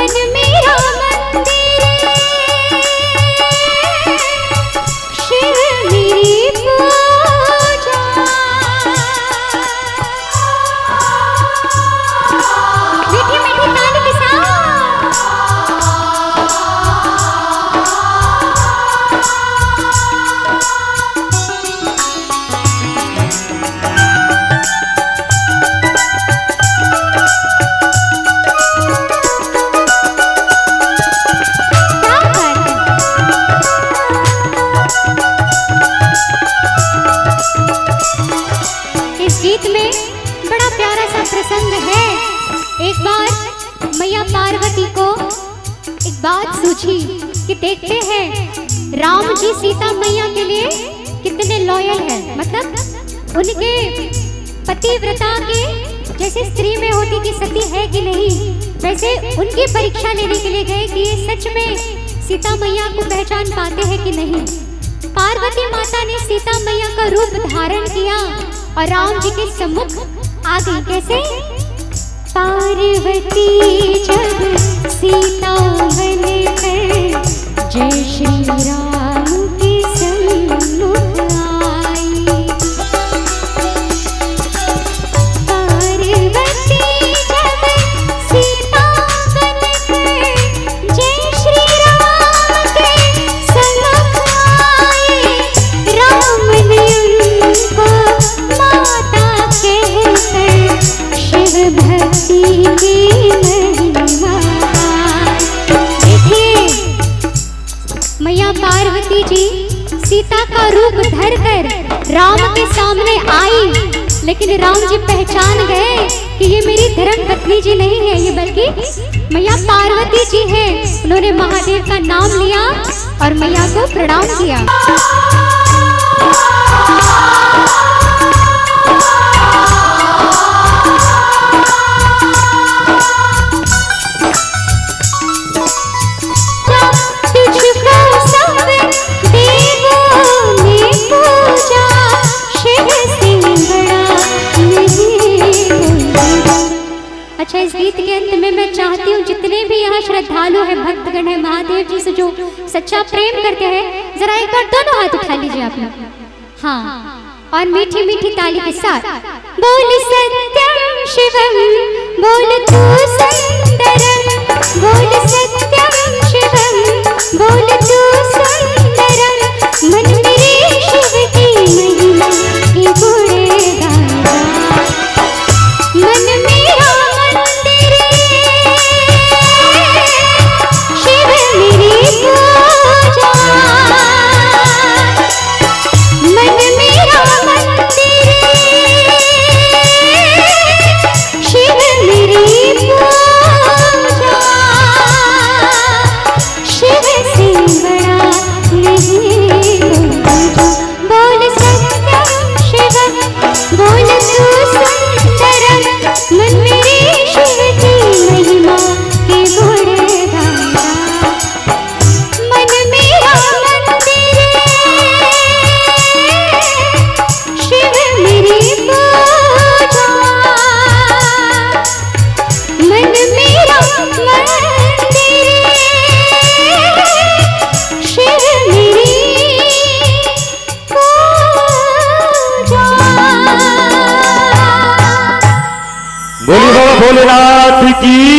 मन मेरा मंदिर, शिव मेरी पूजा। मीठी मीठी ताली के साथ प्रसंग है। एक बार मैया पार्वती को एक बात सूझी कि देखते हैं राम जी सीता मैया के लिए कितने लॉयल हैं, मतलब उनके पतिव्रता के जैसे स्त्री में होती कि सती है कि नहीं, वैसे उनकी परीक्षा लेने के लिए गए कि ये सच में सीता मैया को पहचान पाते हैं कि नहीं। पार्वती माता ने सीता मैया का रूप धारण किया और राम जी के सम्मुख आ गई। कैसे? पार्वती जब सीता बनकर जय श्री राम के सम्मुख आई। पार्वती जब सीता बनकर जय श्री राम के सम्मुख आई, राम ने उनको माता कहकर शिव भक्ति की महिमा। देखिए मैया पार्वती जी सीता का रूप धरकर राम के सामने आई, लेकिन राम जी पहचान गए कि ये मेरी धर्म पत्नी जी नहीं है, ये बल्कि मैया पार्वती जी है। उन्होंने महादेव का नाम लिया और मैया को प्रणाम किया। अच्छा, इस गीत के अंत में मैं चाहती हूँ जितने भी यहाँ श्रद्धालु हैं, भक्तगण हैं, महादेव जी से जो सच्चा प्रेम करते हैं, जरा एक बार दोनों हाथ उठा लीजिए आप लोग। हाँ, और मीठी मीठी ताली के साथ बोल सत्यम शिवम, बोल तू सुंदरम, बोल सत्यम शिवम, बोल तू सुंदरम, मन मेरे शिव की महिमा की गुण गाया। मन मेरा मंदिर, शिव मेरी पूजा। मन मेरा मंदिर, शिव मेरी पूजा। शिव से बड़ा नहीं बोल सत्यम शिवम, बोल तू सुंदरम, मन मेरे शिव की महिमा के गुण गाया। मन मेरा मंदिर, शिव मेरी पूजा। मन मेरा मंदिर, शिव मेरी पूजा। बोली बाबा भोलेनाथ की।